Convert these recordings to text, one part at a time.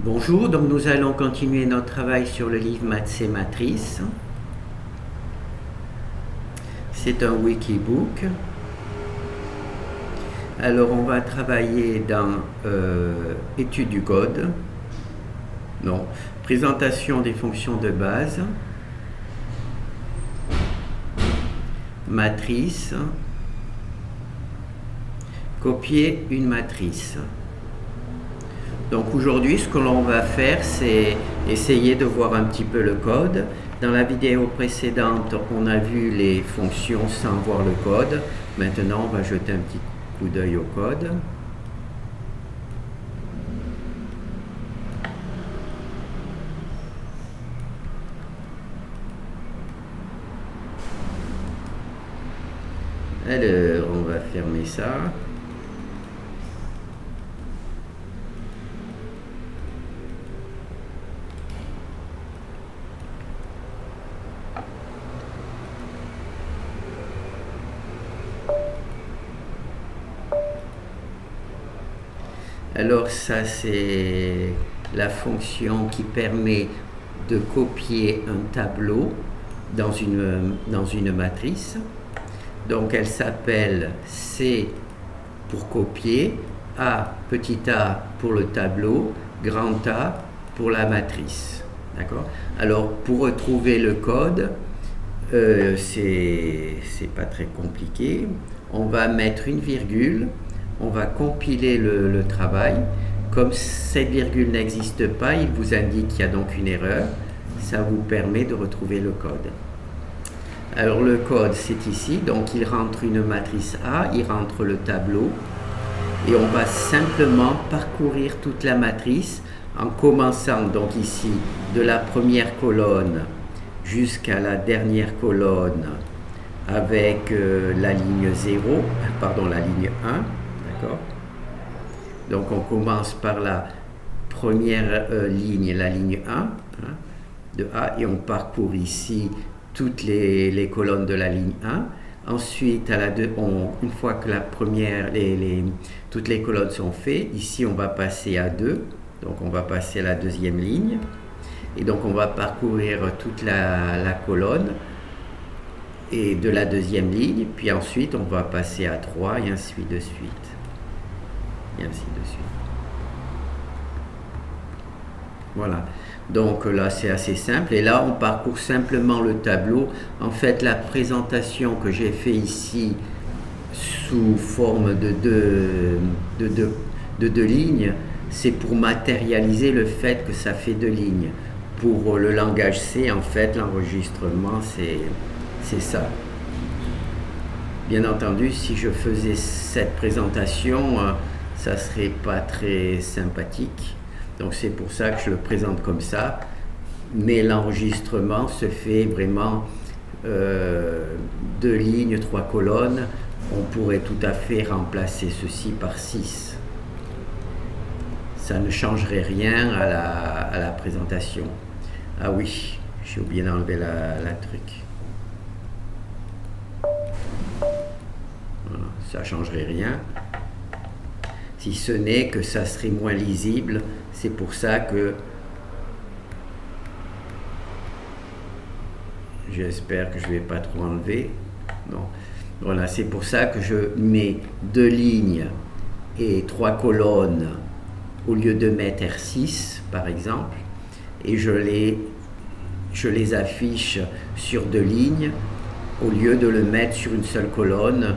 Bonjour, donc nous allons continuer notre travail sur le livre Maths et Matrices. C'est un wikibook. Alors on va travailler dans étude du code, non, présentation des fonctions de base, matrice, copier une matrice. Donc aujourd'hui, ce que l'on va faire, c'est essayer de voir un petit peu le code. Dans la vidéo précédente, on a vu les fonctions sans voir le code. Maintenant, on va jeter un petit coup d'œil au code. Alors, on va fermer ça. Alors ça, c'est la fonction qui permet de copier un tableau dans une matrice. Donc elle s'appelle C pour copier, A, petit a pour le tableau, grand A pour la matrice. D'accord ? Alors pour retrouver le code, c'est pas très compliqué. On va mettre une virgule. On va compiler le travail. Comme cette virgule n'existe pas, il vous indique qu'il y a donc une erreur. Ça vous permet de retrouver le code. Alors le code, c'est ici. Donc il rentre une matrice A, il rentre le tableau. Et on va simplement parcourir toute la matrice en commençant donc ici de la première colonne jusqu'à la dernière colonne avec la ligne 0, pardon, la ligne 1. Donc on commence par la première ligne, la ligne 1 de A, et on parcourt ici toutes les colonnes de la ligne 1. Ensuite, une fois que toutes les colonnes sont faites, ici on va passer à 2, donc on va passer à la deuxième ligne, et donc on va parcourir toute la colonne et de la deuxième ligne, puis ensuite on va passer à 3 et ainsi de suite. Et ainsi de suite. Voilà. Donc là, c'est assez simple. Et là, on parcourt simplement le tableau. En fait, la présentation que j'ai fait ici sous forme de deux lignes, c'est pour matérialiser le fait que ça fait 2 lignes. Pour le langage C, en fait, l'enregistrement, c'est ça. Bien entendu, si je faisais cette présentation, ça serait pas très sympathique. Donc c'est pour ça que je le présente comme ça. Mais l'enregistrement se fait vraiment 2 lignes, 3 colonnes. On pourrait tout à fait remplacer ceci par 6. Ça ne changerait rien à la présentation. Ah oui, j'ai oublié d'enlever la truc. Voilà, ça ne changerait rien. Si ce n'est que ça serait moins lisible. C'est pour ça que j'espère que je ne vais pas trop enlever. Non. Voilà, c'est pour ça que je mets 2 lignes et 3 colonnes au lieu de mettre R6 par exemple, et je les affiche sur 2 lignes au lieu de le mettre sur une seule colonne.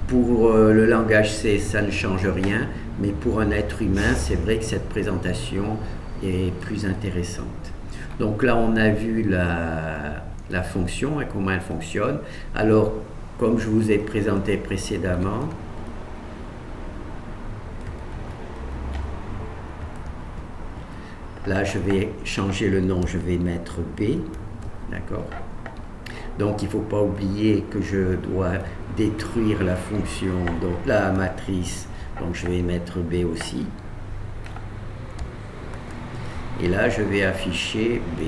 Pour le langage C, ça ne change rien, mais pour un être humain, c'est vrai que cette présentation est plus intéressante. Donc là, on a vu la fonction et comment elle fonctionne. Alors, comme je vous ai présenté précédemment, là, je vais changer le nom, je vais mettre B, d'accord ? Donc il ne faut pas oublier que je dois détruire la fonction, donc la matrice, donc je vais mettre B aussi. Et là je vais afficher B.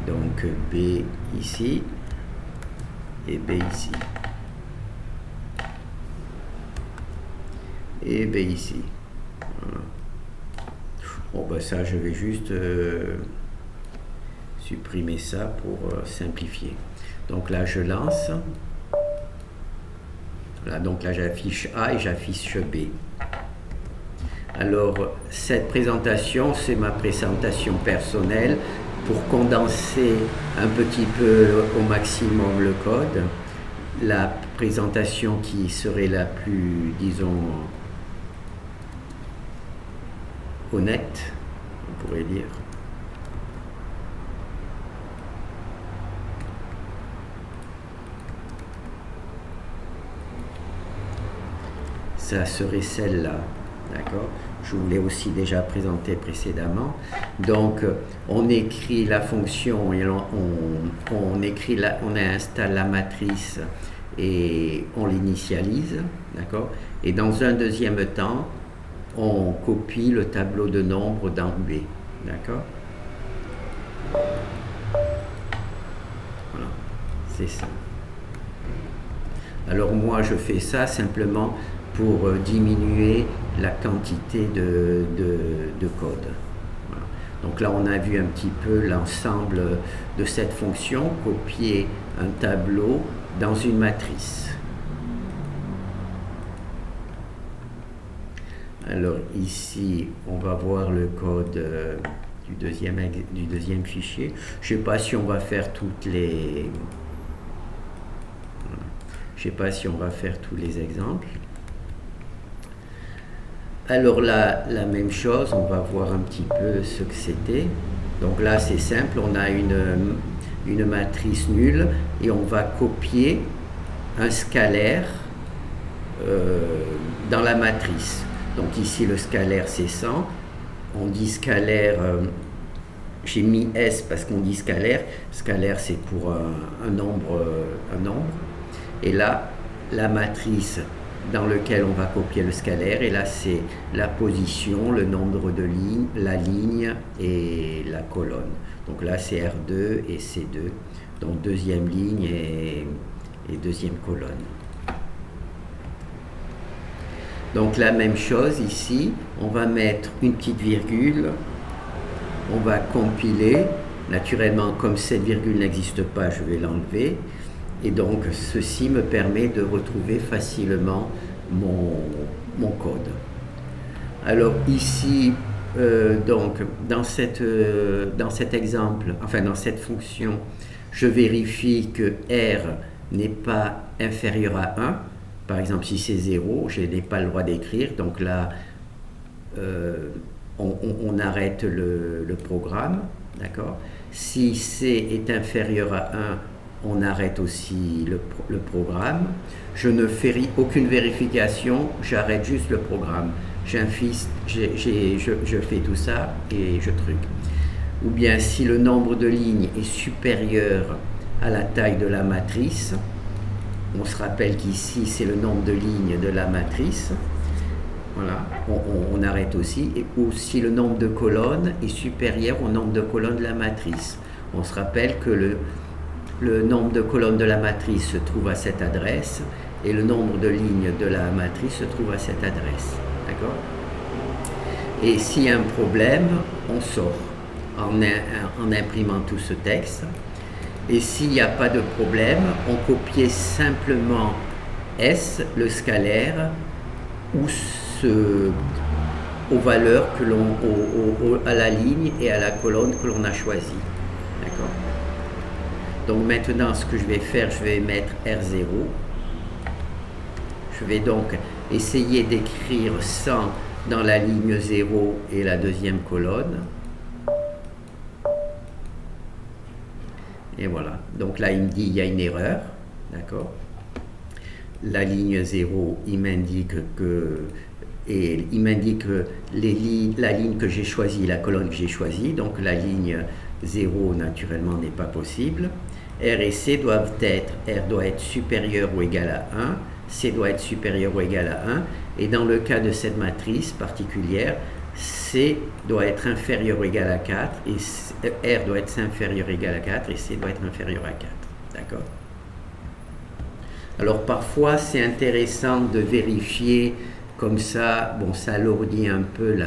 Donc B ici et B ici. et B ici. Voilà. Bon, ben ça, je vais juste supprimer ça pour simplifier. Donc là, je lance. Voilà, donc là, j'affiche A et j'affiche B. Alors, cette présentation, c'est ma présentation personnelle pour condenser un petit peu au maximum le code. La présentation qui serait la plus, disons, honnête, on pourrait dire. Ça serait celle-là, d'accord? Je vous l'ai aussi déjà présenté précédemment. Donc, on écrit la fonction et on installe la matrice et on l'initialise, d'accord? Et dans un deuxième temps, on copie le tableau de nombres dans B, d'accord? Voilà, c'est ça. Alors moi, je fais ça simplement pour diminuer la quantité de code. Voilà. Donc là, on a vu un petit peu l'ensemble de cette fonction, copier un tableau dans une matrice. Alors ici, on va voir le code du deuxième fichier. Je ne sais pas si on va faire toutes les... Je sais pas si on va faire tous les exemples. Alors là, la même chose, on va voir un petit peu ce que c'était. Donc là, c'est simple, on a une matrice nulle et on va copier un scalaire dans la matrice. Donc ici, le scalaire, c'est 100. On dit scalaire, j'ai mis S parce qu'on dit scalaire. Scalaire, c'est pour un nombre. Et là, la matrice dans lequel on va copier le scalaire, et là c'est la position, le nombre de lignes, la ligne et la colonne. Donc là c'est R2 et C2, donc deuxième ligne et deuxième colonne. Donc la même chose ici, on va mettre une petite virgule, on va compiler, naturellement comme cette virgule n'existe pas, je vais l'enlever. Et donc, ceci me permet de retrouver facilement mon code. Alors ici, donc, dans cet exemple, enfin dans cette fonction, je vérifie que R n'est pas inférieur à 1. Par exemple, si c'est 0, je n'ai pas le droit d'écrire. Donc là, on arrête le programme. D'accord ? Si C est inférieur à 1, on arrête aussi le programme. Je ne fais aucune vérification, j'arrête juste le programme. Je fais tout ça et je truc. Ou bien si le nombre de lignes est supérieur à la taille de la matrice, on se rappelle qu'ici c'est le nombre de lignes de la matrice, voilà, on arrête aussi. Et ou si le nombre de colonnes est supérieur au nombre de colonnes de la matrice, on se rappelle que le nombre de colonnes de la matrice se trouve à cette adresse et le nombre de lignes de la matrice se trouve à cette adresse. D'accord ? Et s'il y a un problème, on sort en imprimant tout ce texte. Et s'il n'y a pas de problème, on copie simplement S, le scalaire, aux valeurs à la ligne et à la colonne que l'on a choisie. D'accord ? Donc maintenant, ce que je vais faire, je vais mettre R0. Je vais donc essayer d'écrire 100 dans la ligne 0 et la deuxième colonne. Et voilà. Donc là, il me dit qu'il y a une erreur. D'accord ? La ligne 0, il m'indique la ligne que j'ai choisie, la colonne que j'ai choisie. Donc la ligne 0, naturellement, n'est pas possible. R et C doivent être, R doit être supérieur ou égal à 1, C doit être supérieur ou égal à 1, et dans le cas de cette matrice particulière, C doit être inférieur ou égal à 4, et R doit être inférieur ou égal à 4, et C doit être inférieur à 4. D'accord ? Alors parfois, c'est intéressant de vérifier Comme ça, bon, ça alourdit un peu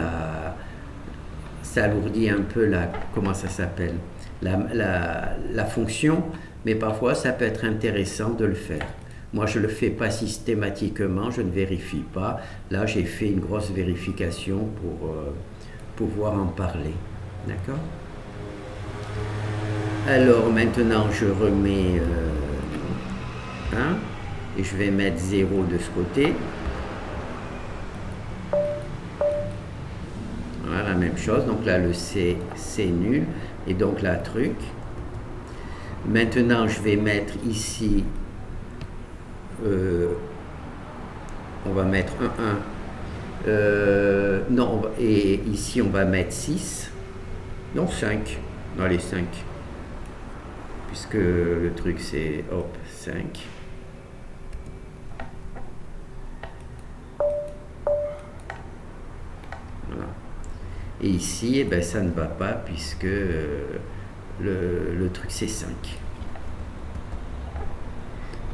comment ça s'appelle, la fonction, mais parfois ça peut être intéressant de le faire. Moi, je ne le fais pas systématiquement, je ne vérifie pas. Là, j'ai fait une grosse vérification pour pouvoir en parler. D'accord? Alors, maintenant, je remets 1 et je vais mettre 0 de ce côté. Voilà, la même chose. Donc là, le C, c'est nul. Et donc là, truc. Maintenant, je vais mettre ici... on va mettre 1, 1. Non, et ici, on va mettre 6. Non, 5. Non, les 5. Puisque le truc, c'est, hop, 5. Voilà. Et ici, eh ben, ça ne va pas, puisque le truc, c'est 5.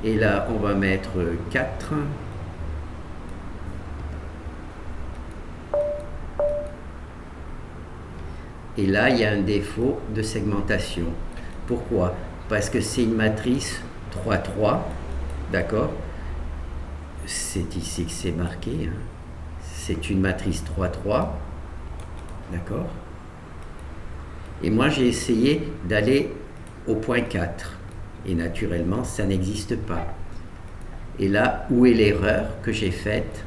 Et là, on va mettre 4. Et là, il y a un défaut de segmentation. Pourquoi? Parce que c'est une matrice 3, 3. D'accord? C'est ici que c'est marqué. Hein. C'est une matrice 3, 3. D'accord? Et moi, j'ai essayé d'aller au point 4. Et naturellement, ça n'existe pas. Et là, où est l'erreur que j'ai faite?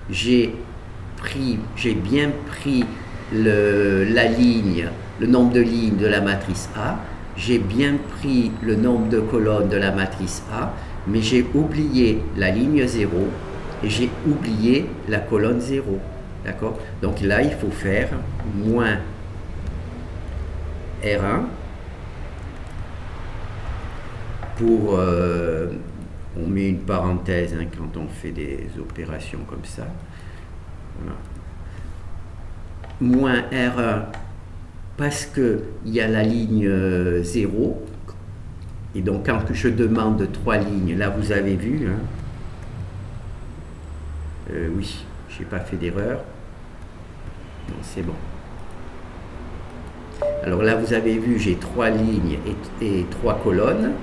J'ai bien pris la ligne, le nombre de lignes de la matrice A, j'ai bien pris le nombre de colonnes de la matrice A, mais j'ai oublié la ligne 0 et j'ai oublié la colonne 0. D'accord? Donc là, il faut faire moins R1 pour... on met une parenthèse hein, quand on fait des opérations comme ça. Voilà. Moins R1 parce qu'il y a la ligne 0. Et donc quand je demande 3 lignes, là vous avez vu, hein, oui, j'ai pas fait d'erreur. Non, c'est bon. Alors là vous avez vu, j'ai 3 lignes et 3 colonnes.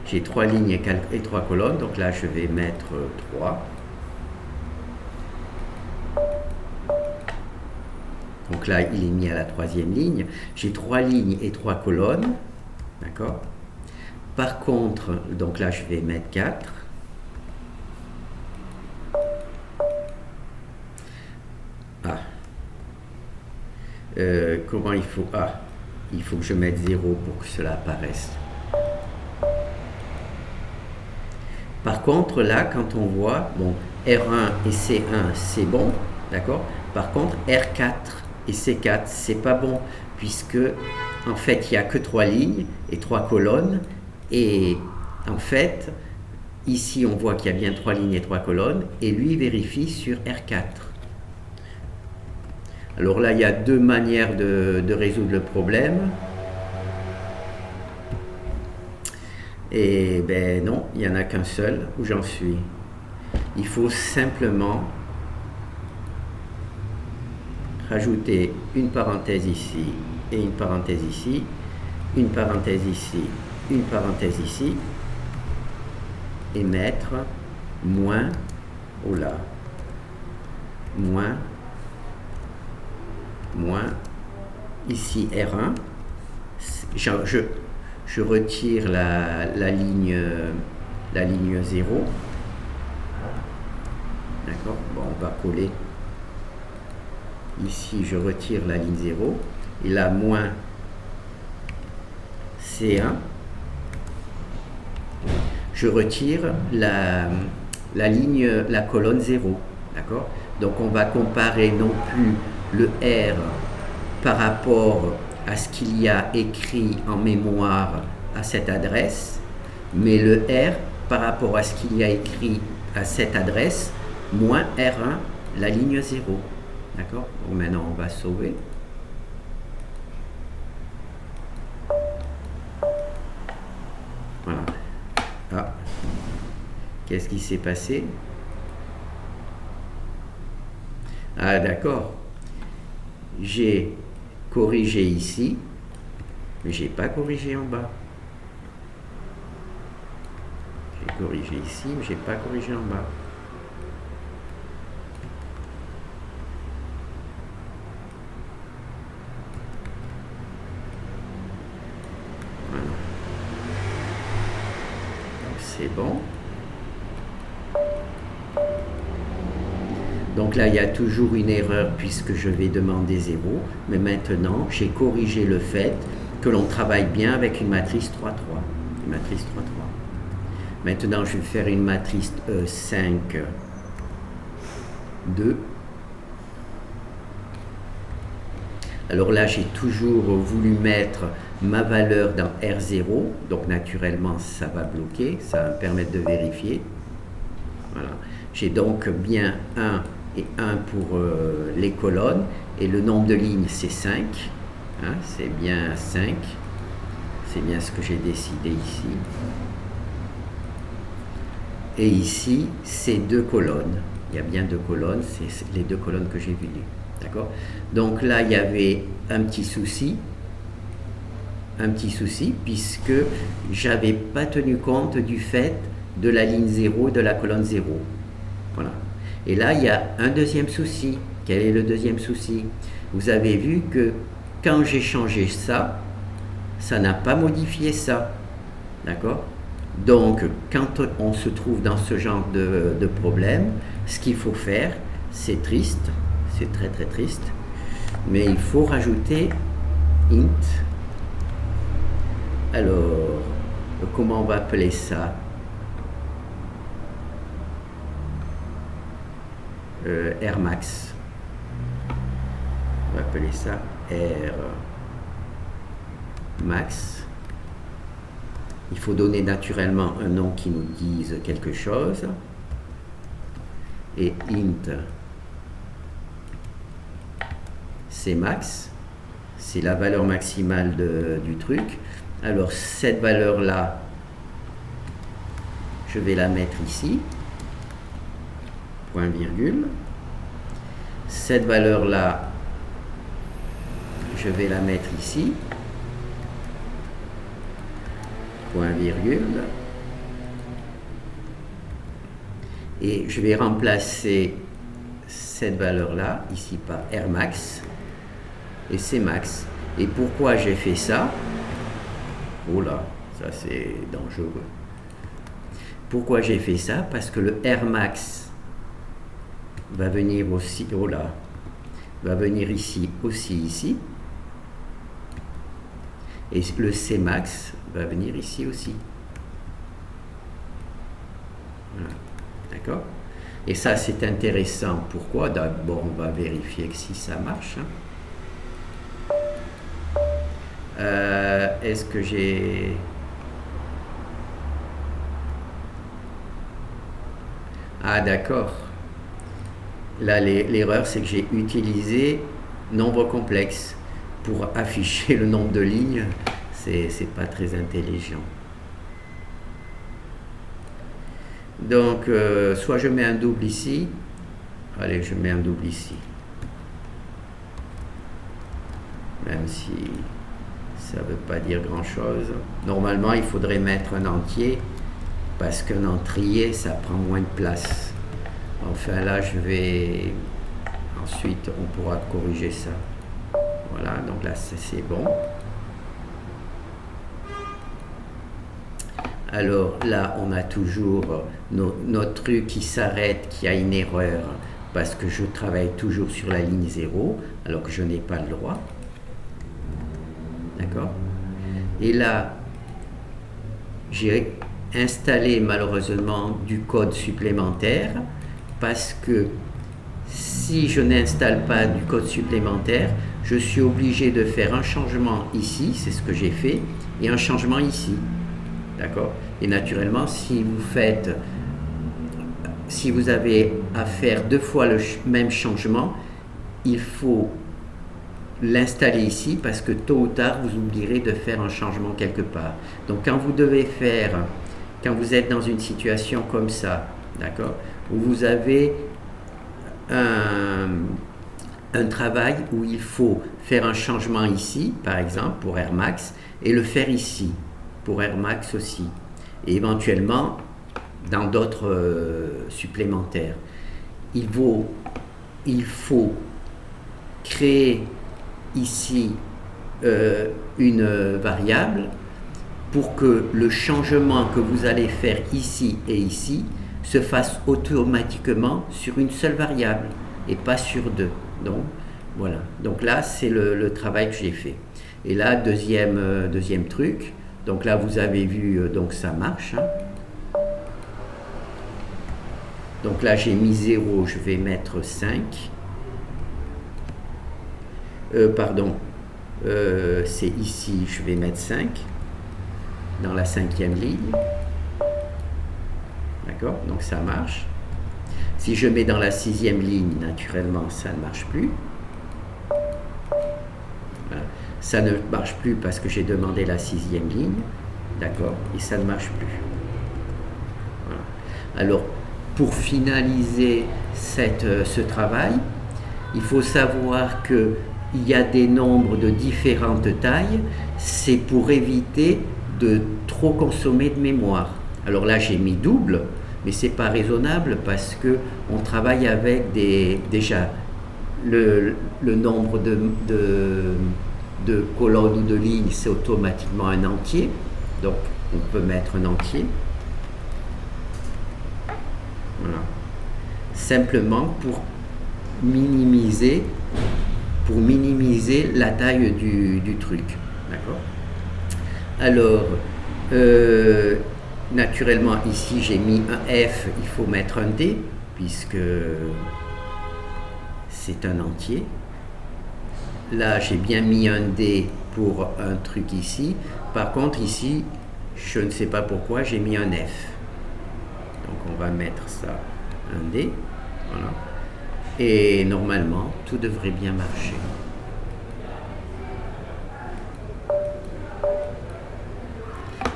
J'ai 3 lignes et 3 colonnes, donc là je vais mettre 3. Donc là il est mis à la 3e ligne. J'ai 3 lignes et 3 colonnes. D'accord? Par contre, donc là je vais mettre 4. Comment il faut... il faut que je mette 0 pour que cela apparaisse. Par contre, là, quand on voit, bon, R1 et C1, c'est bon, d'accord? Par contre, R4 et C4, c'est pas bon, puisque, en fait, il n'y a que 3 lignes et 3 colonnes, et en fait, ici, on voit qu'il y a bien 3 lignes et 3 colonnes, et lui vérifie sur R4. Alors là, il y a 2 manières de résoudre le problème. Et ben non, il n'y en a qu'un seul où j'en suis. Il faut simplement rajouter une parenthèse ici et une parenthèse ici, une parenthèse ici, une parenthèse ici, et mettre moins, oh là, moins, ici R1, je retire la ligne 0. D'accord? Bon, on va coller. Ici, je retire la ligne 0. Et là, moins C1. Je retire la colonne 0. D'accord? Donc, on va comparer non plus le R par rapport à ce qu'il y a écrit en mémoire à cette adresse, mais le R par rapport à ce qu'il y a écrit à cette adresse, moins R1, la ligne 0. D'accord? Donc maintenant, on va sauver. Voilà. Ah, qu'est-ce qui s'est passé? Ah, d'accord. J'ai corrigé ici, mais j'ai pas corrigé en bas. J'ai corrigé ici, mais j'ai pas corrigé en bas. Voilà. Donc c'est bon. Donc là, il y a toujours une erreur puisque je vais demander 0. Mais maintenant, j'ai corrigé le fait que l'on travaille bien avec une matrice 3-3. Une matrice 3-3. Maintenant, je vais faire une matrice 5, 2. Alors là, j'ai toujours voulu mettre ma valeur dans R0. Donc naturellement, ça va bloquer. Ça va me permettre de vérifier. Voilà. J'ai donc bien 1 et 1 pour les colonnes. Et le nombre de lignes, c'est 5. Hein, c'est bien 5. C'est bien ce que j'ai décidé ici. Et ici, c'est 2 colonnes. Il y a bien 2 colonnes. C'est les 2 colonnes que j'ai vues. D'accord? Donc là, il y avait un petit souci. Puisque j'avais pas tenu compte du fait de la ligne 0 et de la colonne 0. Voilà. Et là, il y a un deuxième souci. Quel est le deuxième souci? Vous avez vu que quand j'ai changé ça, ça n'a pas modifié ça. D'accord? Donc, quand on se trouve dans ce genre de problème, ce qu'il faut faire, c'est triste, c'est très très triste, mais il faut rajouter int. Alors, comment on va appeler ça? Rmax. On va appeler ça Rmax. Il faut donner naturellement un nom qui nous dise quelque chose. Et int Cmax, c'est la valeur maximale du truc. Alors cette valeur-là, je vais la mettre ici. Point virgule. Cette valeur-là, je vais la mettre ici. Point virgule. Et je vais remplacer cette valeur-là, ici par Rmax et Cmax. Et pourquoi j'ai fait ça? Oh là, ça c'est dangereux. Pourquoi j'ai fait ça? Parce que le Rmax va venir aussi, oh là, va venir ici, aussi ici. Et le Cmax va venir ici aussi. Voilà. D'accord? Et ça, c'est intéressant. Pourquoi? D'abord, on va vérifier que si ça marche. Est-ce que j'ai... Ah, d'accord. Là, l'erreur, c'est que j'ai utilisé nombre complexe pour afficher le nombre de lignes. C'est pas très intelligent. Donc, soit je mets un double ici. Allez, je mets un double ici. Même si ça ne veut pas dire grand-chose. Normalement, il faudrait mettre un entier, parce qu'un entrier, ça prend moins de place. Enfin, là, je vais... Ensuite, on pourra corriger ça. Voilà, donc là, c'est bon. Alors là, on a toujours notre truc qui s'arrête, qui a une erreur, parce que je travaille toujours sur la ligne 0, alors que je n'ai pas le droit. D'accord? Et là, j'ai installé malheureusement du code supplémentaire, parce que si je n'installe pas du code supplémentaire, je suis obligé de faire un changement ici, c'est ce que j'ai fait, et un changement ici. D'accord? Et naturellement, si vous avez à faire 2 fois le même changement, il faut l'installer ici parce que tôt ou tard, vous oublierez de faire un changement quelque part. Donc, quand vous devez faire quand vous êtes dans une situation comme ça, d'accord, où vous avez un travail où il faut faire un changement ici, par exemple, pour Air Max, et le faire ici, pour Air Max aussi, et éventuellement dans d'autres supplémentaires. Il faut créer ici une variable pour que le changement que vous allez faire ici et ici se fasse automatiquement sur une seule variable et pas sur deux. Donc voilà. Donc là, c'est le travail que j'ai fait. Et là, deuxième truc. Donc là, vous avez vu, donc ça marche. Hein. Donc là, j'ai mis 0, je vais mettre 5. C'est ici, je vais mettre 5 dans la 5e ligne. D'accord? Donc ça marche. Si je mets dans la 6e ligne, naturellement, ça ne marche plus. Voilà. Ça ne marche plus parce que j'ai demandé la 6e ligne. D'accord? Et ça ne marche plus. Voilà. Alors, pour finaliser ce travail, il faut savoir qu'il y a des nombres de différentes tailles. C'est pour éviter de trop consommer de mémoire. Alors là, j'ai mis double, mais c'est pas raisonnable parce que on travaille avec déjà le nombre de colonnes ou de lignes, c'est automatiquement un entier. Donc, on peut mettre un entier. Voilà. Simplement pour minimiser la taille du truc. D'accord? Alors, naturellement, ici, j'ai mis un F, il faut mettre un D, puisque c'est un entier. Là, j'ai bien mis un D pour un truc ici. Par contre, ici, je ne sais pas pourquoi, j'ai mis un F. Donc, on va mettre ça, un D. Voilà. Et normalement, tout devrait bien marcher.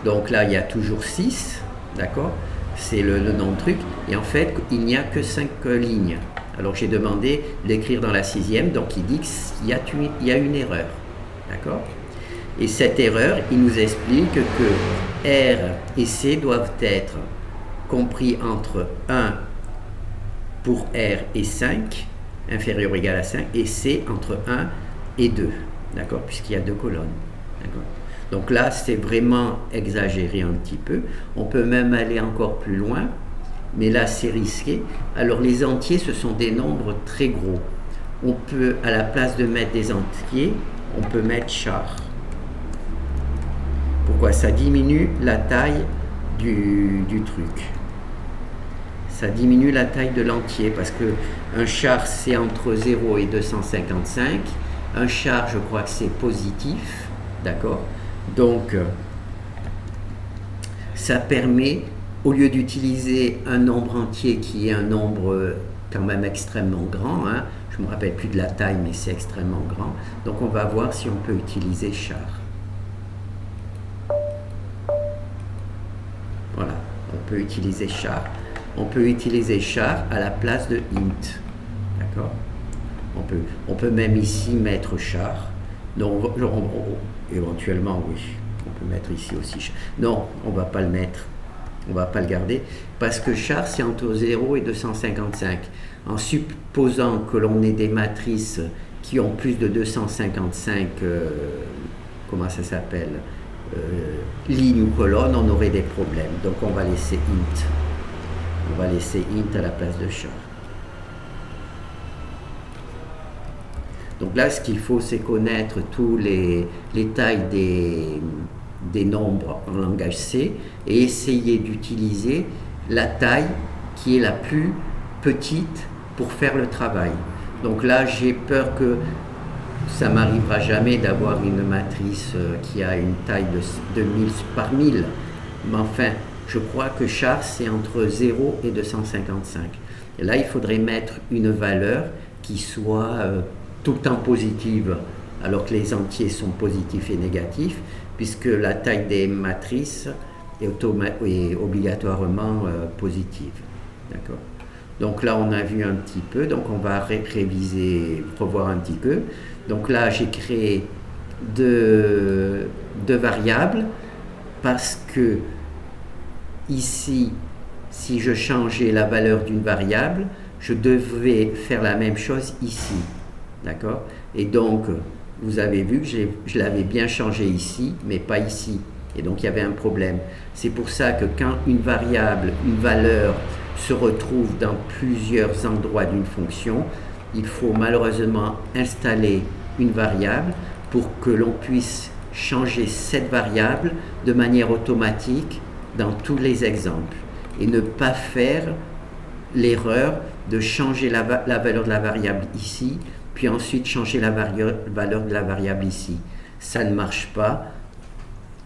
Donc là, il y a toujours 6, d'accord? C'est le nom de truc. Et en fait, il n'y a que 5 lignes. Alors j'ai demandé d'écrire dans la 6e, donc il dit qu'il y a une erreur, d'accord? Et cette erreur, il nous explique que R et C doivent être compris entre 1 pour R et 5, inférieur ou égal à 5, et C entre 1 et 2, d'accord? Puisqu'il y a 2 colonnes, d'accord? Donc là, c'est vraiment exagéré un petit peu. On peut même aller encore plus loin, mais là, c'est risqué. Alors, les entiers, ce sont des nombres très gros. On peut, à la place de mettre des entiers, on peut mettre char. Pourquoi? Ça diminue la taille du truc. Ça diminue la taille de l'entier, parce qu'un char, c'est entre 0 et 255. Un char, je crois que c'est positif, d'accord? Donc, ça permet, au lieu d'utiliser un nombre entier qui est un nombre quand même extrêmement grand, hein, je ne me rappelle plus de la taille, mais c'est extrêmement grand, donc on va voir si on peut utiliser char. Voilà, on peut utiliser char. On peut utiliser char à la place de int, d'accord? On peut même ici mettre char. Donc, éventuellement, oui, on peut mettre ici aussi char. Non, on ne va pas le mettre, on ne va pas le garder, parce que char, c'est entre 0 et 255. En supposant que l'on ait des matrices qui ont plus de 255, comment ça s'appelle, lignes ou colonnes, on aurait des problèmes. Donc, on va laisser int. On va laisser int à la place de char. Donc là, ce qu'il faut, c'est connaître tous les tailles des nombres en langage C et essayer d'utiliser la taille qui est la plus petite pour faire le travail. Donc là, j'ai peur que ça m'arrivera jamais d'avoir une matrice qui a une taille de 1000 par 1000. Mais enfin, je crois que char, c'est entre 0 et 255. Et là, il faudrait mettre une valeur qui soit tout le temps positive, alors que les entiers sont positifs et négatifs, puisque la taille des matrices et obligatoirement positive. D'accord. Donc là, on a vu un petit peu, donc on va réviser, revoir un petit peu. Donc là, j'ai créé deux variables parce que ici, si je changeais la valeur d'une variable, je devais faire la même chose ici. D'accord? Et donc, vous avez vu que je l'avais bien changé ici, mais pas ici. Et donc, il y avait un problème. C'est pour ça que quand une variable, une valeur se retrouve dans plusieurs endroits d'une fonction, il faut malheureusement installer une variable pour que l'on puisse changer cette variable de manière automatique dans tous les exemples et ne pas faire l'erreur de changer la valeur de la variable ici, puis ensuite changer la valeur de la variable ici. Ça ne marche pas.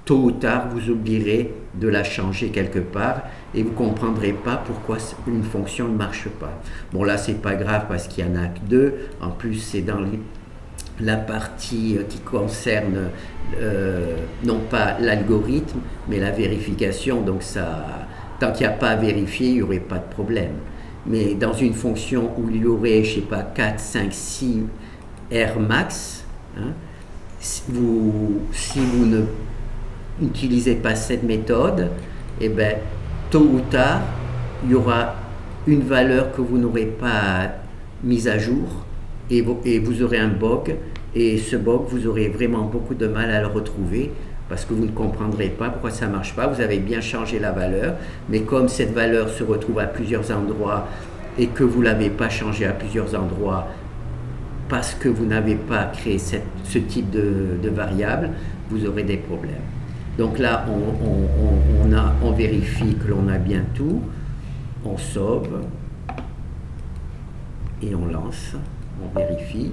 Tôt ou tard, vous oublierez de la changer quelque part et vous ne comprendrez pas pourquoi une fonction ne marche pas. Bon, là, c'est pas grave parce qu'il n'y en a que deux. En plus, c'est dans la partie qui concerne non pas l'algorithme, mais la vérification. Donc, tant qu'il n'y a pas à vérifier, il n'y aurait pas de problème. Mais dans une fonction où il y aurait, je ne sais pas, 4, 5, 6 R max, hein, si vous ne n'utilisez pas cette méthode, et bien, tôt ou tard, il y aura une valeur que vous n'aurez pas mise à jour et vous aurez un bug. Et ce bug, vous aurez vraiment beaucoup de mal à le retrouver parce que vous ne comprendrez pas pourquoi ça ne marche pas. Vous avez bien changé la valeur, mais comme cette valeur se retrouve à plusieurs endroits et que vous ne l'avez pas changée à plusieurs endroits parce que vous n'avez pas créé ce type de variable, vous aurez des problèmes. Donc là, on vérifie que l'on a bien tout, on sauve et on lance, on vérifie.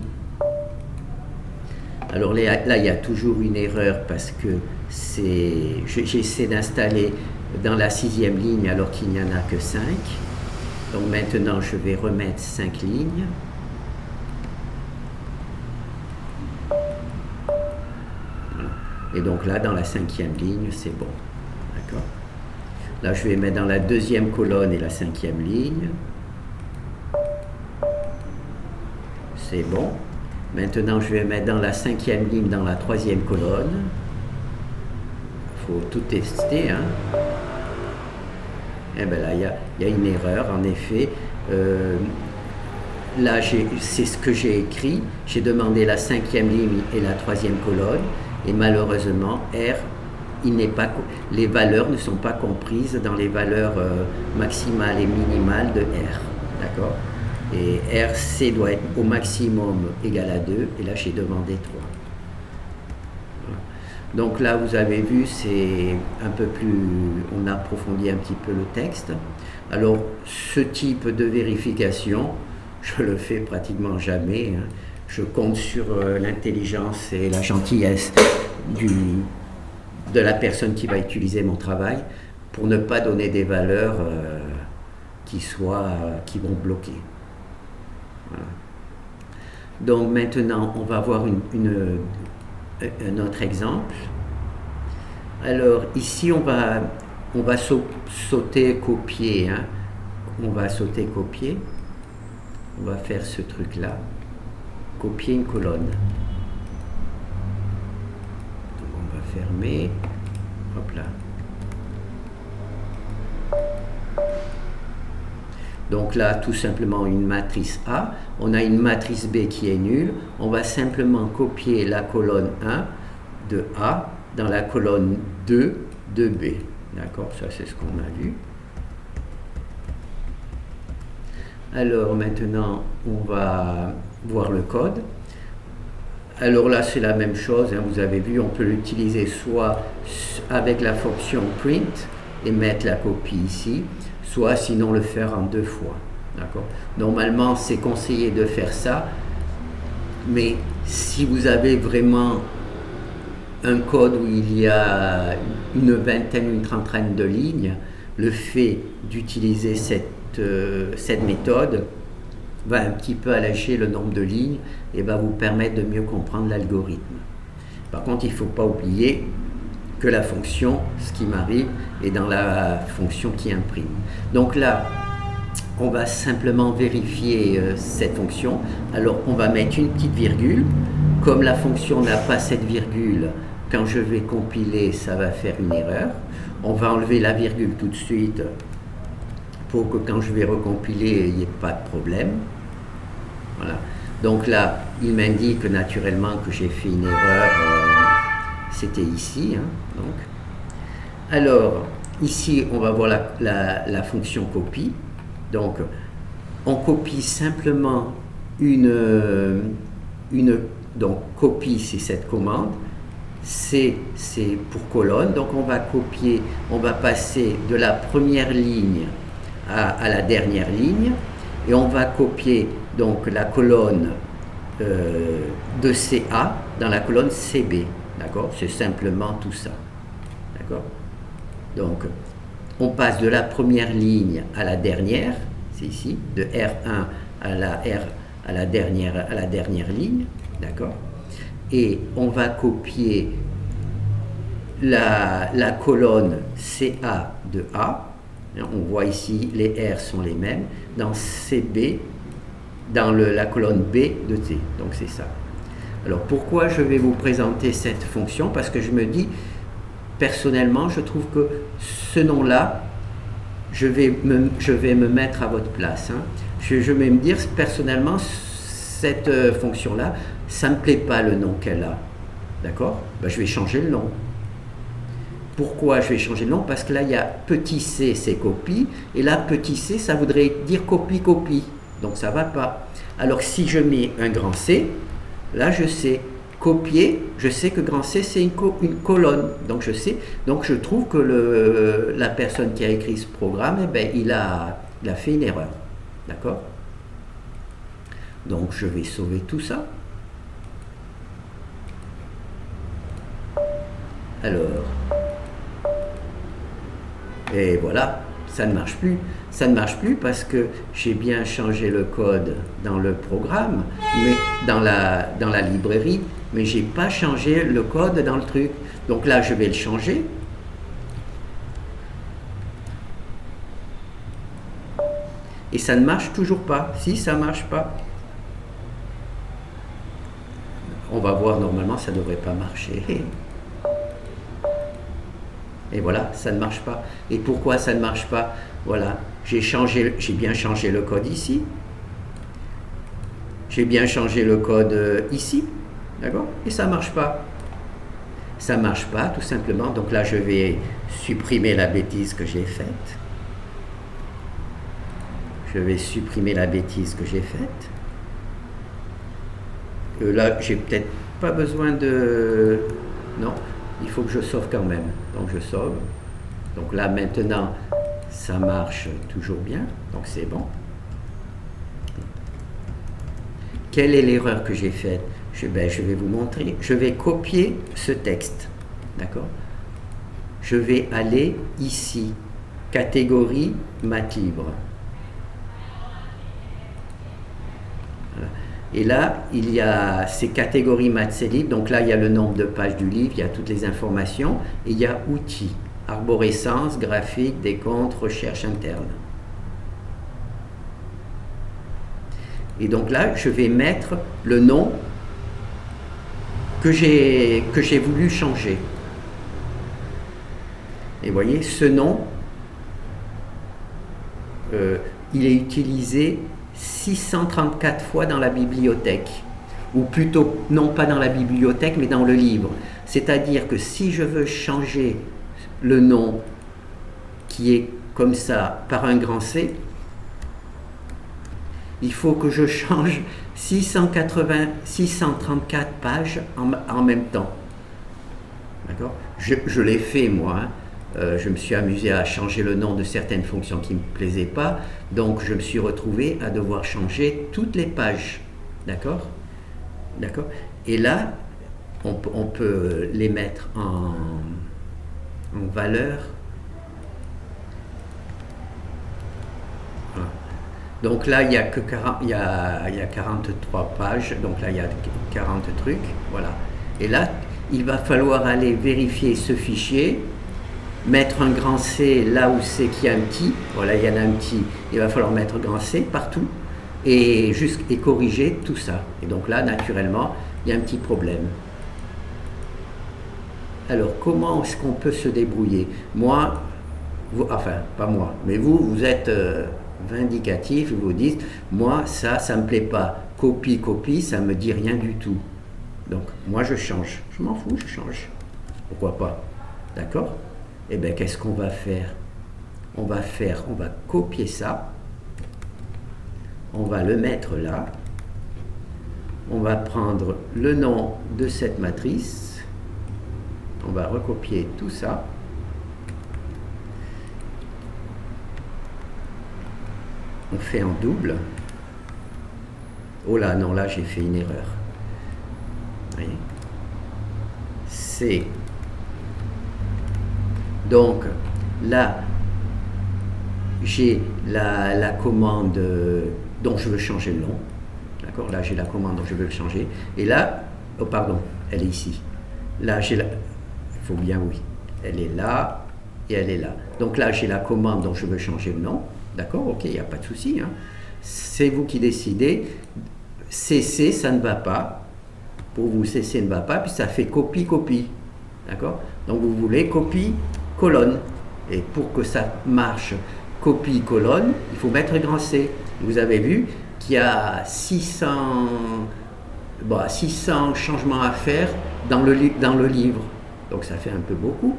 Alors là, il y a toujours une erreur parce que j'essaie d'installer dans la 6e ligne alors qu'il n'y en a que 5. Donc maintenant, je vais remettre 5 lignes. Et donc là, dans la 5e ligne, c'est bon. D'accord? Là, je vais mettre dans la 2e colonne et la 5e ligne. C'est bon. Maintenant, je vais mettre dans la 5e ligne, dans la 3e colonne. Il faut tout tester. Hein? Et bien là, il y a une erreur, en effet. Là, c'est ce que j'ai écrit. J'ai demandé la 5e ligne et la 3e colonne. Et malheureusement, R, les valeurs ne sont pas comprises dans les valeurs maximales et minimales de R. D'accord? Et RC doit être au maximum égal à 2. Et là, j'ai demandé 3. Voilà. Donc là, vous avez vu, c'est un peu plus... On approfondit un petit peu le texte. Alors, ce type de vérification, je le fais pratiquement jamais. Hein. Je compte sur l'intelligence et la gentillesse de la personne qui va utiliser mon travail pour ne pas donner des valeurs qui vont bloquer. Voilà. Donc maintenant, on va voir un autre exemple. Alors ici, on va sauter copier. Hein. On va sauter copier. On va faire ce truc-là. Copier une colonne. Donc on va fermer. Hop là. Donc là, tout simplement une matrice A. On a une matrice B qui est nulle. On va simplement copier la colonne 1 de A dans la colonne 2 de B. D'accord? Ça, c'est ce qu'on a vu. Alors maintenant, on va voir le code. Alors là, c'est la même chose. Hein, vous avez vu, on peut l'utiliser soit avec la fonction print et mettre la copie ici, soit sinon le faire en 2 fois. D'accord? Normalement, c'est conseillé de faire ça, mais si vous avez vraiment un code où il y a une vingtaine, une trentaine de lignes, le fait d'utiliser cette méthode va un petit peu alléger le nombre de lignes et va vous permettre de mieux comprendre l'algorithme. Par contre, il ne faut pas oublier que la fonction, ce qui m'arrive, est dans la fonction qui imprime. Donc là, on va simplement vérifier cette fonction. Alors on va mettre une petite virgule. Comme la fonction n'a pas cette virgule, quand je vais compiler, ça va faire une erreur. On va enlever la virgule tout de suite pour que quand je vais recompiler, il n'y ait pas de problème. Voilà. Donc là, il m'indique naturellement que j'ai fait une erreur. C'était ici. Hein, donc. Alors, ici, on va voir la fonction copie. Donc, on copie simplement donc, copie, c'est cette commande. C, c'est pour colonne. Donc, on va copier, on va passer de la première ligne à la dernière ligne. Et on va copier donc la colonne de CA dans la colonne CB. D'accord? C'est simplement tout ça. D'accord? Donc, on passe de la première ligne à la dernière, c'est ici, de R1 à la dernière ligne, d'accord? Et on va copier la colonne CA de A. On voit ici, les R sont les mêmes. Dans CB, dans la colonne B de T. Donc c'est ça. Alors pourquoi je vais vous présenter cette fonction? Parce que je me dis, personnellement, je trouve que ce nom-là, je vais me mettre à votre place. Hein. Je vais me dire, personnellement, cette fonction-là, ça ne me plaît pas le nom qu'elle a. D'accord? Ben, je vais changer le nom. Pourquoi je vais changer le nom? Parce que là, il y a petit c, c'est copie, et là, petit c, ça voudrait dire copie-copie. Donc, ça ne va pas. Alors, si je mets un grand C, là, je sais copier, je sais que grand C, c'est une colonne. Donc, je sais. Donc, je trouve que la personne qui a écrit ce programme, eh ben, il a fait une erreur. D'accord? Donc, je vais sauver tout ça. Alors... Et voilà, ça ne marche plus. Ça ne marche plus parce que j'ai bien changé le code dans le programme, mais dans la librairie, mais j'ai pas changé le code dans le truc. Donc là, je vais le changer. Et ça ne marche toujours pas. Si, ça ne marche pas. On va voir, normalement, ça ne devrait pas marcher. Et voilà, ça ne marche pas. Et pourquoi ça ne marche pas? Voilà, j'ai bien changé le code ici. J'ai bien changé le code ici. D'accord? Et ça ne marche pas. Ça ne marche pas, tout simplement. Donc là, je vais supprimer la bêtise que j'ai faite. Je vais supprimer la bêtise que j'ai faite. Là, j'ai peut-être pas besoin de... Non. Il faut que je sauve quand même. Donc je sauve. Donc là maintenant, ça marche toujours bien. Donc c'est bon. Quelle est l'erreur que j'ai faite? Je vais vous montrer. Je vais copier ce texte. D'accord? Je vais aller ici. Catégorie maths libre. Voilà. Et là, il y a ces catégories maths libre. Donc là, il y a le nombre de pages du livre, il y a toutes les informations. Et il y a outils, arborescence, graphique, décompte, recherche interne. Et donc là, je vais mettre le nom que j'ai voulu changer. Et vous voyez, ce nom, il est utilisé 634 fois dans la bibliothèque, ou plutôt non pas dans la bibliothèque mais dans le livre. C'est-à-dire que si je veux changer le nom qui est comme ça par un grand C, il faut que je change 634 pages en même temps. D'accord? Je l'ai fait moi. Hein. Je me suis amusé à changer le nom de certaines fonctions qui ne me plaisaient pas, donc je me suis retrouvé à devoir changer toutes les pages. D'accord? D'accord? Et là, on peut les mettre en valeur. Voilà. Donc là, il y a 43 pages, donc là, il y a 40 trucs. Voilà. Et là, il va falloir aller vérifier ce fichier, mettre un grand C là où c'est qu'il y a un petit, voilà, il y en a un petit, il va falloir mettre grand C partout et corriger tout ça. Et donc là, naturellement, il y a un petit problème. Alors, comment est-ce qu'on peut se débrouiller? Moi, enfin, pas moi, mais vous êtes vindicatif, vous dites, moi, ça me plaît pas. Copie, ça me dit rien du tout. Donc, moi, je change. Je m'en fous, je change. Pourquoi pas? D'accord? Eh bien, qu'est-ce qu'on va faire? On va copier ça. On va le mettre là. On va prendre le nom de cette matrice. On va recopier tout ça. On fait en double. Oh là, non, là, j'ai fait une erreur. Vous voyez? C'est... Donc, là, j'ai la commande dont je veux changer le nom. D'accord? Là, j'ai la commande dont je veux le changer. Et là, oh pardon, elle est ici. Là, j'ai la... Il faut bien, oui. Elle est là et elle est là. Donc là, j'ai la commande dont je veux changer le nom. D'accord? Ok, il n'y a pas de souci. Hein. C'est vous qui décidez. CC, ça ne va pas. Pour vous, CC ne va pas, puis ça fait copie. D'accord? Donc vous voulez copie, colonne. Et pour que ça marche, copie, colonne, il faut mettre grand C. Vous avez vu qu'il y a 600 changements à faire dans le livre. Donc ça fait un peu beaucoup.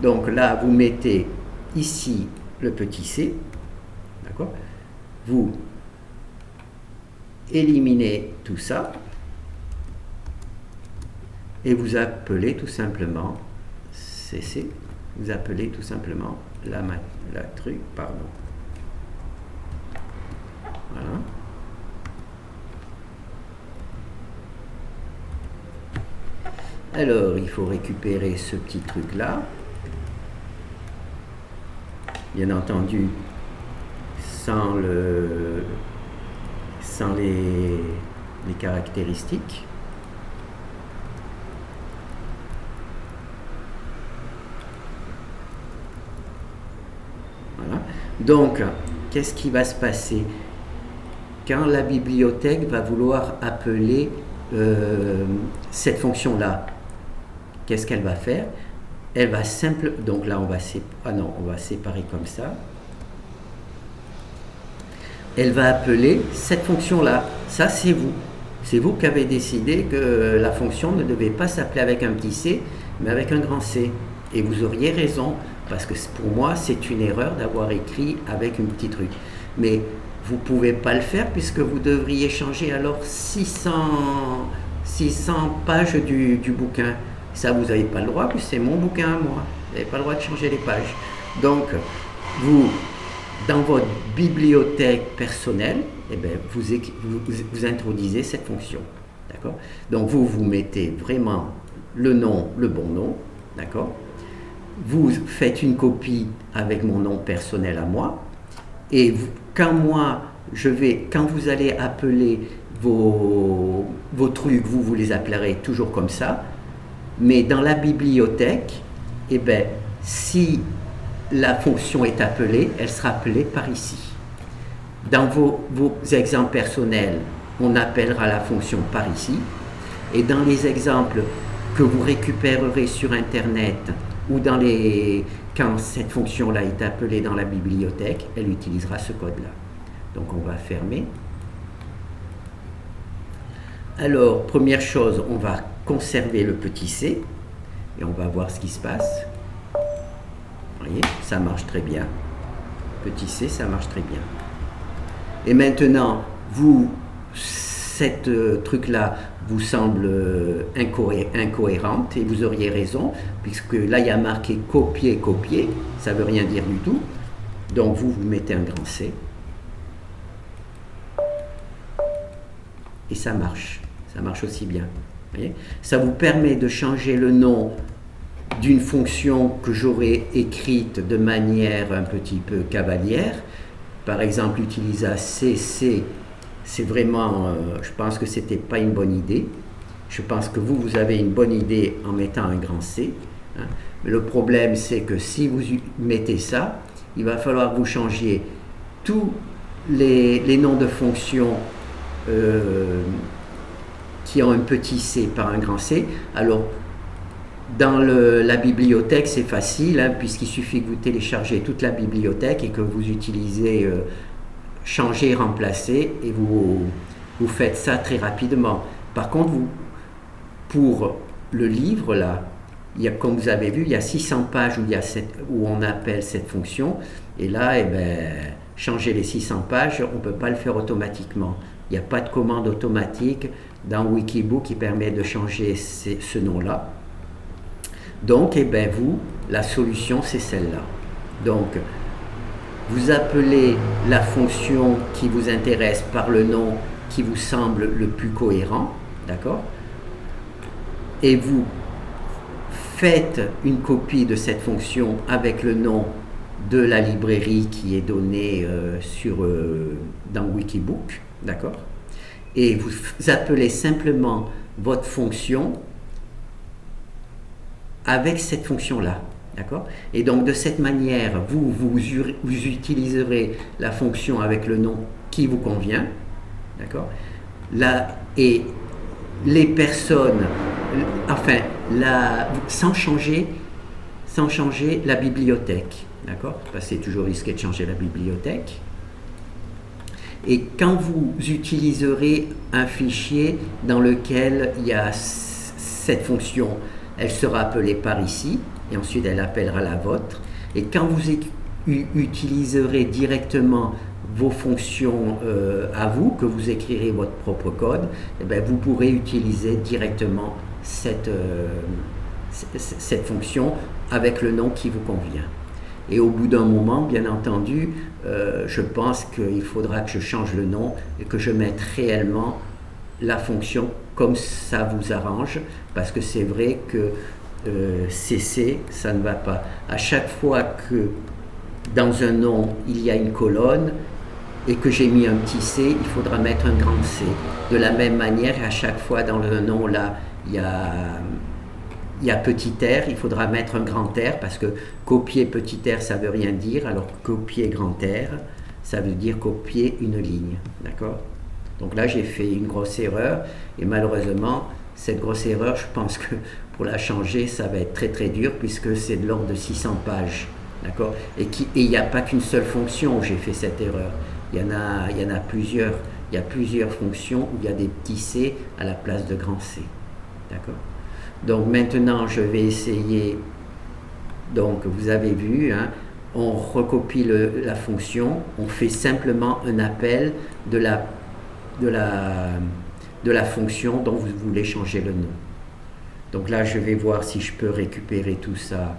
Donc là, vous mettez ici le petit c. D'accord? Vous éliminez tout ça. Et vous appelez tout simplement CC. Vous appelez tout simplement la truc, pardon. Voilà. Alors, il faut récupérer ce petit truc-là. Bien entendu, sans les caractéristiques. Voilà. Donc, qu'est-ce qui va se passer quand la bibliothèque va vouloir appeler cette fonction-là? Qu'est-ce qu'elle va faire? Elle va donc là on va séparer comme ça. Elle va appeler cette fonction-là. Ça, c'est vous. C'est vous qui avez décidé que la fonction ne devait pas s'appeler avec un petit c, mais avec un grand C. Et vous auriez raison, parce que pour moi, c'est une erreur d'avoir écrit avec un petit truc. Mais vous ne pouvez pas le faire, puisque vous devriez changer alors 600 pages du bouquin. Ça, vous n'avez pas le droit, puisque c'est mon bouquin à moi. Vous n'avez pas le droit de changer les pages. Donc, vous, dans votre bibliothèque personnelle, eh bien, vous introduisez cette fonction. D'accord? Donc, vous mettez vraiment le nom, le bon nom. D'accord? Vous faites une copie avec mon nom personnel à moi. Et quand vous allez appeler vos trucs, vous les appellerez toujours comme ça. Mais dans la bibliothèque, eh bien, si la fonction est appelée, elle sera appelée par ici. Dans vos exemples personnels, on appellera la fonction par ici. Et dans les exemples que vous récupérerez sur Internet ou quand cette fonction-là est appelée dans la bibliothèque, elle utilisera ce code-là. Donc on va fermer. Alors, première chose, on va conserver le petit c et on va voir ce qui se passe. Vous voyez, ça marche très bien. Petit c, ça marche très bien. Et maintenant, cette truc-là vous semble incohérente et vous auriez raison, puisque là, il y a marqué copier, ça ne veut rien dire du tout. Donc, vous mettez un grand C. Et ça marche aussi bien. Vous voyez, ça vous permet de changer le nom d'une fonction que j'aurais écrite de manière un petit peu cavalière. Par exemple, utiliser CC, c'est vraiment, je pense que c'était pas une bonne idée. je pense que vous avez une bonne idée en mettant un grand C. Hein. Mais le problème, c'est que si vous mettez ça, il va falloir que vous changiez tous les noms de fonctions qui ont un petit c par un grand C. Alors, dans la bibliothèque, c'est facile, hein, puisqu'il suffit que vous téléchargez toute la bibliothèque et que vous utilisez changer, remplacer, et vous faites ça très rapidement. Par contre, pour le livre, là, comme vous avez vu, il y a 600 pages où on appelle cette fonction, et là, changer les 600 pages, on ne peut pas le faire automatiquement. Il n'y a pas de commande automatique dans Wikibook qui permet de changer ce nom-là. Donc, la solution, c'est celle-là. Donc, vous appelez la fonction qui vous intéresse par le nom qui vous semble le plus cohérent, d'accord? Et vous faites une copie de cette fonction avec le nom de la librairie qui est donnée dans Wikibook, d'accord? Et vous appelez simplement votre fonction avec cette fonction-là, d'accord? Et donc de cette manière, vous utiliserez la fonction avec le nom qui vous convient, d'accord? Et les personnes, sans changer la bibliothèque, d'accord? Parce que c'est toujours risqué de changer la bibliothèque. Et quand vous utiliserez un fichier dans lequel il y a cette fonction, elle sera appelée par ici, et ensuite elle appellera la vôtre. Et quand vous utiliserez directement vos fonctions à vous, que vous écrirez votre propre code, vous pourrez utiliser directement cette fonction avec le nom qui vous convient. Et au bout d'un moment, bien entendu, je pense qu'il faudra que je change le nom et que je mette réellement la fonction comme ça vous arrange, parce que c'est vrai que CC, ça ne va pas. À chaque fois que dans un nom, il y a une colonne et que j'ai mis un petit C, il faudra mettre un grand C. De la même manière, à chaque fois dans le nom, là, il y a petit r, il faudra mettre un grand R, parce que copier petit r, ça ne veut rien dire, alors copier grand R, ça veut dire copier une ligne, d'accord? Donc là, j'ai fait une grosse erreur, et malheureusement, cette grosse erreur, je pense que pour la changer, ça va être très très dur, puisque c'est de l'ordre de 600 pages, d'accord? Et il n'y a pas qu'une seule fonction où j'ai fait cette erreur, il y en a plusieurs. Il y a plusieurs fonctions où il y a des petits C à la place de grand C, d'accord? Donc maintenant, je vais essayer, donc vous avez vu, hein, on recopie la fonction, on fait simplement un appel de la fonction dont vous voulez changer le nom. Donc là, je vais voir si je peux récupérer tout ça.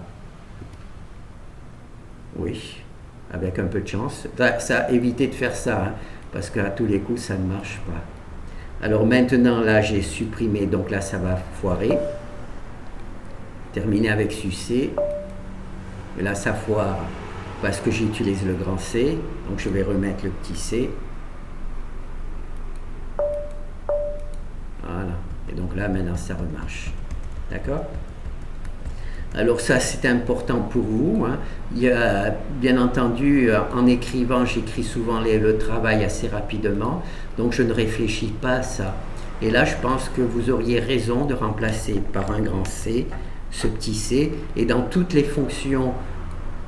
Oui, avec un peu de chance. Ça, évitez de faire ça, hein, parce qu'à tous les coups, ça ne marche pas. Alors maintenant, là, j'ai supprimé, donc là, ça va foirer. Terminer avec succès. Et là, ça foire parce que j'utilise le grand C. Donc, je vais remettre le petit C. Voilà. Et donc là, maintenant, ça remarche. D'accord? Alors ça, c'est important pour vous, hein. Il y a, bien entendu, en écrivant, j'écris souvent le travail assez rapidement. Donc, je ne réfléchis pas à ça. Et là, je pense que vous auriez raison de remplacer par un grand C ce petit c, et dans toutes les fonctions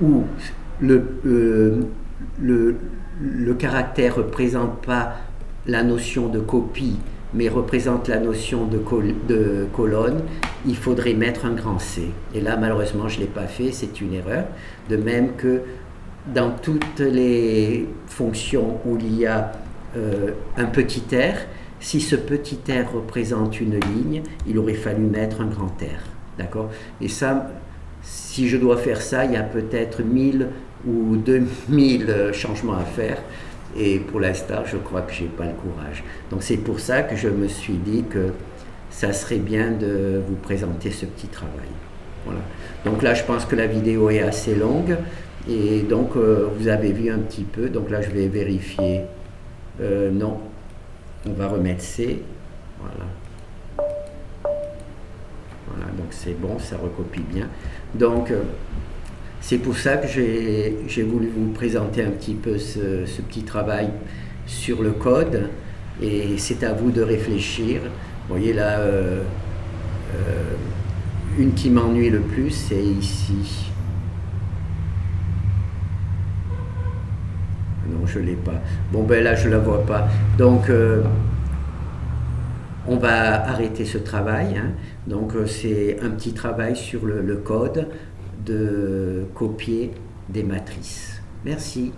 où le caractère ne représente pas la notion de copie, mais représente la notion de colonne, il faudrait mettre un grand C. Et là, malheureusement, je ne l'ai pas fait, c'est une erreur. De même que dans toutes les fonctions où il y a un petit r, si ce petit r représente une ligne, il aurait fallu mettre un grand R. D'accord? Et ça, si je dois faire ça, il y a peut-être 1000 ou 2000 changements à faire. Et pour l'instant, je crois que je n'ai pas le courage. Donc c'est pour ça que je me suis dit que ça serait bien de vous présenter ce petit travail. Voilà. Donc là, je pense que la vidéo est assez longue. Et donc, vous avez vu un petit peu. Donc là, je vais vérifier. Non, on va remettre C. Voilà. donc c'est bon, ça recopie bien. Donc c'est pour ça que j'ai voulu vous présenter un petit peu ce petit travail sur le code, et c'est à vous de réfléchir. Vous voyez là, une qui m'ennuie le plus, c'est ici. Non, je ne l'ai pas. Bon, ben là, je ne la vois pas. Donc, on va arrêter ce travail. Hein. Donc, c'est un petit travail sur le code de copier des matrices. Merci.